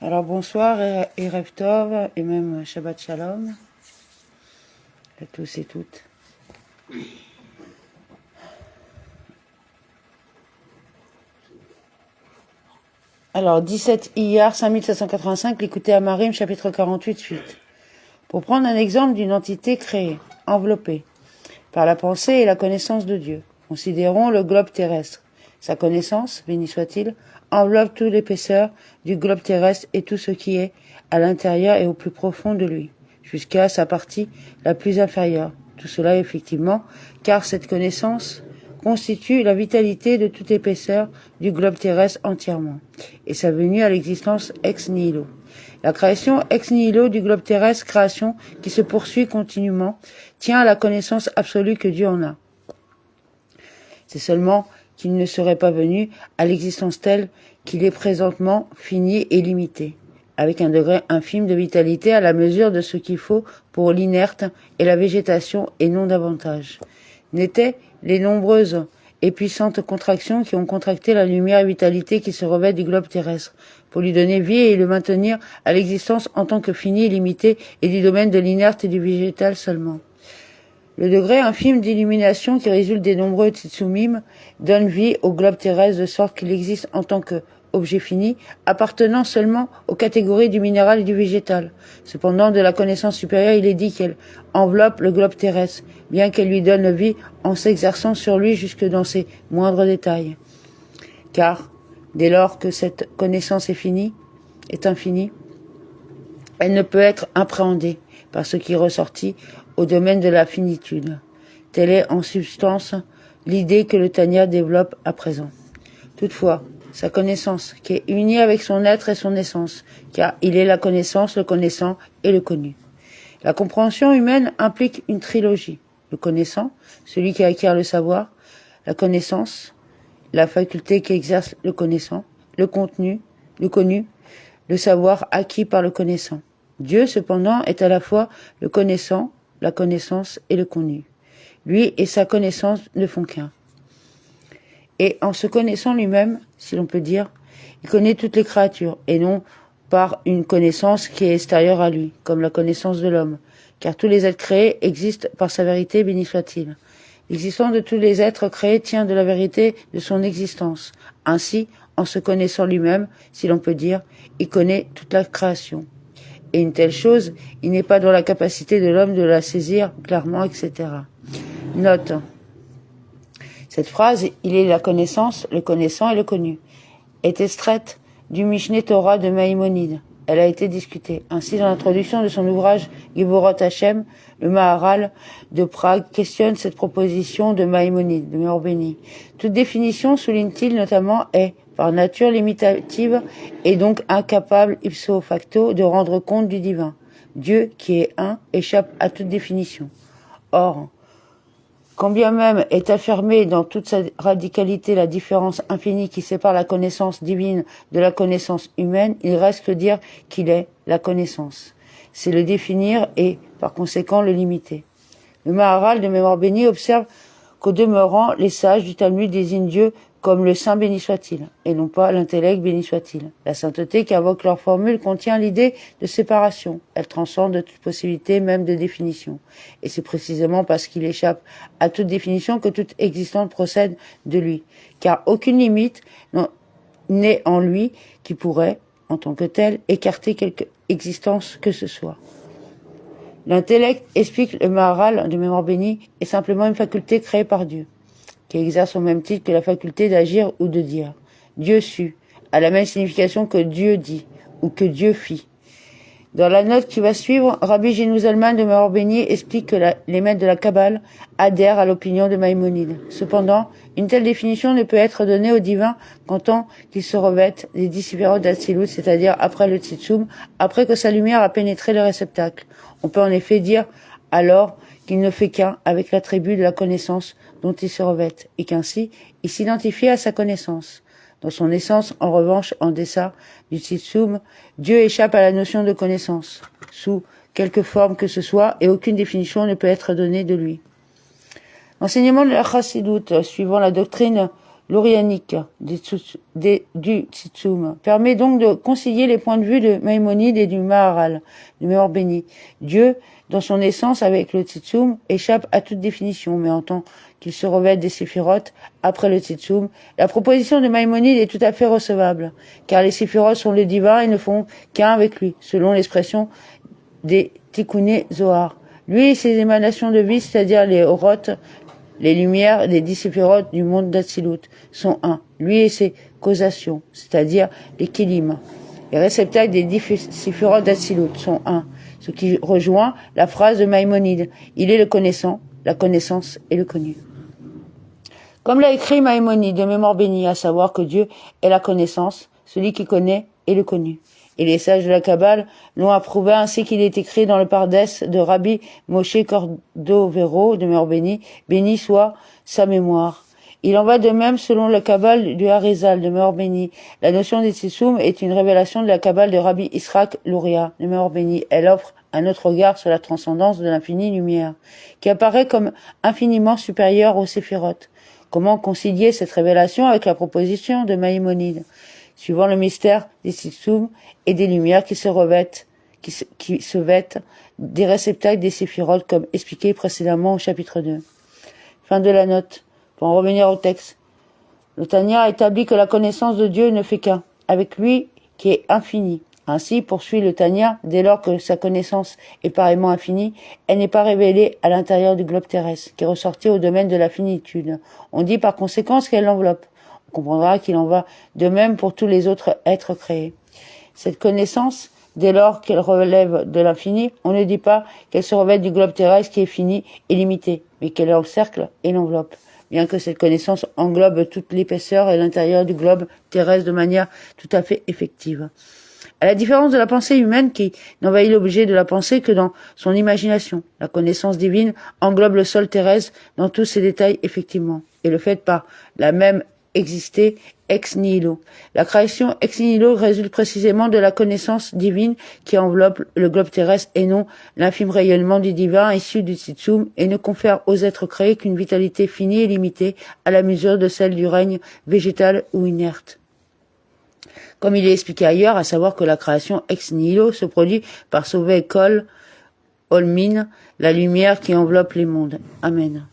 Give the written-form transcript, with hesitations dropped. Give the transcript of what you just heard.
Alors bonsoir et Erev Tov et même Shabbat Shalom à tous et toutes. Alors 17 Iyar 5785, l'écoutez à Marim, chapitre 48 suite. Pour prendre un exemple d'une entité créée, enveloppée par la pensée et la connaissance de Dieu, considérons le globe terrestre. Sa connaissance, béni soit-il, enveloppe toute l'épaisseur du globe terrestre et tout ce qui est à l'intérieur et au plus profond de lui, jusqu'à sa partie la plus inférieure. Tout cela effectivement, car cette connaissance constitue la vitalité de toute épaisseur du globe terrestre entièrement, et sa venue à l'existence ex nihilo. La création ex nihilo du globe terrestre, création qui se poursuit continuellement, tient à la connaissance absolue que Dieu en a. C'est seulement qu'il ne serait pas venu à l'existence telle qu'il est présentement fini et limité, avec un degré infime de vitalité à la mesure de ce qu'il faut pour l'inerte et la végétation et non davantage. N'étaient les nombreuses et puissantes contractions qui ont contracté la lumière et vitalité qui se revêt du globe terrestre, pour lui donner vie et le maintenir à l'existence en tant que fini et limité et du domaine de l'inerte et du végétal seulement. Le degré infime d'illumination qui résulte des nombreux tsitsumim donne vie au globe terrestre de sorte qu'il existe en tant que objet fini, appartenant seulement aux catégories du minéral et du végétal. Cependant, de la connaissance supérieure, il est dit qu'elle enveloppe le globe terrestre, bien qu'elle lui donne vie en s'exerçant sur lui jusque dans ses moindres détails. Car, dès lors que cette connaissance est infinie, elle ne peut être appréhendée par ce qui est ressorti au domaine de la finitude. Telle est en substance l'idée que le Tanya développe à présent. Toutefois, sa connaissance, qui est unie avec son être et son essence, car il est la connaissance, le connaissant et le connu. La compréhension humaine implique une trilogie. Le connaissant, celui qui acquiert le savoir, la connaissance, la faculté qu'exerce le connaissant, le connu, le savoir acquis par le connaissant. Dieu, cependant, est à la fois le connaissant, la connaissance et le connu. Lui et sa connaissance ne font qu'un. Et en se connaissant lui-même, si l'on peut dire, il connaît toutes les créatures, et non par une connaissance qui est extérieure à lui, comme la connaissance de l'homme, car tous les êtres créés existent par sa vérité, béni soit-il. L'existence de tous les êtres créés tient de la vérité de son existence. Ainsi, en se connaissant lui-même, si l'on peut dire, il connaît toute la création. Et une telle chose, il n'est pas dans la capacité de l'homme de la saisir clairement, etc. Note. Cette phrase, il est la connaissance, le connaissant et le connu, est extraite du Mishneh Torah de Maïmonide. Elle a été discutée. Ainsi, dans l'introduction de son ouvrage Giborot Hashem, le Maharal de Prague questionne cette proposition de Maïmonide, de Meor Béni. Toute définition, souligne-t-il notamment, est par nature limitative et donc incapable ipso facto de rendre compte du divin. Dieu, qui est un, échappe à toute définition. Or, quand bien même est affirmée dans toute sa radicalité la différence infinie qui sépare la connaissance divine de la connaissance humaine, il reste que dire qu'il est la connaissance. C'est le définir et, par conséquent, le limiter. Le Maharal de Mémoire bénie observe qu'au demeurant, les sages du Talmud désignent Dieu comme le saint béni soit-il, et non pas l'intellect béni soit-il. La sainteté qu'invoque leur formule contient l'idée de séparation. Elle transcende de toute possibilité même de définition. Et c'est précisément parce qu'il échappe à toute définition que toute existence procède de lui. Car aucune limite n'est en lui qui pourrait, en tant que tel, écarter quelque existence que ce soit. L'intellect, explique le Maharal de Mémoire bénie, est simplement une faculté créée par Dieu, qui exerce au même titre que la faculté d'agir ou de dire. Dieu sut a la même signification que Dieu dit ou que Dieu fit. Dans la note qui va suivre, Rabbi Gino Zalman de Meor Béni explique que les maîtres de la Kabbale adhèrent à l'opinion de Maïmonide. Cependant, une telle définition ne peut être donnée au divin qu'en tant qu'il se revête des discipéraux d'Atsilut, c'est-à-dire après le Tzitsum, après que sa lumière a pénétré le réceptacle. On peut en effet dire alors qu'il ne fait qu'un avec l'attribut de la connaissance dont il se revête, et qu'ainsi il s'identifie à sa connaissance. Dans son essence, en revanche, en deçà du Tzitsum, Dieu échappe à la notion de connaissance, sous quelque forme que ce soit, et aucune définition ne peut être donnée de lui. L'enseignement de la Chassidut, suivant la doctrine l'orianique du Tzitsum permet donc de concilier les points de vue de Maïmonide et du Maharal, du Mémor béni. Dieu, dans son essence avec le Tzitsum, échappe à toute définition, mais en tant qu'il se revêt des séphirotes après le Tzitsum, la proposition de Maïmonide est tout à fait recevable, car les séphirotes sont le divin et ne font qu'un avec lui, selon l'expression des Tikkuné Zohar. Lui et ses émanations de vie, c'est-à-dire les orotes, les lumières des 10 séphirotes du monde d'Atsilut, sont un. Lui et ses causations, c'est-à-dire les Kélim. Les réceptacles des 10 séphirotes d'Atsilut sont un. Ce qui rejoint la phrase de Maïmonide. Il est le connaissant, la connaissance et le connu. Comme l'a écrit Maïmonide de Mémor béni, à savoir que Dieu est la connaissance, celui qui connaît est le connu. Et les sages de la Kabbale l'ont approuvé ainsi qu'il est écrit dans le Pardes de Rabbi Moshe Cordovero de Mémor béni soit sa mémoire. Il en va de même selon la Kabbale du Harizal de Mémor béni. La notion des Tzitsum est une révélation de la Kabbale de Rabbi Israq Luria de Mémor béni. Elle offre un autre regard sur la transcendance de l'infinie lumière, qui apparaît comme infiniment supérieure aux séphirotes. Comment concilier cette révélation avec la proposition de Maïmonide, suivant le mystère des Tzitsum et des lumières qui se vêtent des réceptacles des séphirotes, comme expliqué précédemment au chapitre 2. Fin de la note. Pour en revenir au texte, le Tanya établit que la connaissance de Dieu ne fait qu'un, avec lui qui est infini. Ainsi, poursuit le Tanya, dès lors que sa connaissance est pareillement infinie, elle n'est pas révélée à l'intérieur du globe terrestre, qui est ressorti au domaine de la finitude. On dit par conséquent qu'elle l'enveloppe. On comprendra qu'il en va de même pour tous les autres êtres créés. Cette connaissance, dès lors qu'elle relève de l'infini, on ne dit pas qu'elle se revêt du globe terrestre qui est fini et limité, mais qu'elle encercle et l'enveloppe. Bien que cette connaissance englobe toute l'épaisseur et l'intérieur du globe terrestre de manière tout à fait effective. À la différence de la pensée humaine qui n'envahit l'objet de la pensée que dans son imagination, la connaissance divine englobe le sol terrestre dans tous ses détails effectivement, et le fait par la même exister ex nihilo. La création ex nihilo résulte précisément de la connaissance divine qui enveloppe le globe terrestre et non l'infime rayonnement du divin issu du Tzitsum et ne confère aux êtres créés qu'une vitalité finie et limitée à la mesure de celle du règne végétal ou inerte. Comme il est expliqué ailleurs, à savoir que la création ex nihilo se produit par sauver Kol Olmin, la lumière qui enveloppe les mondes. Amen.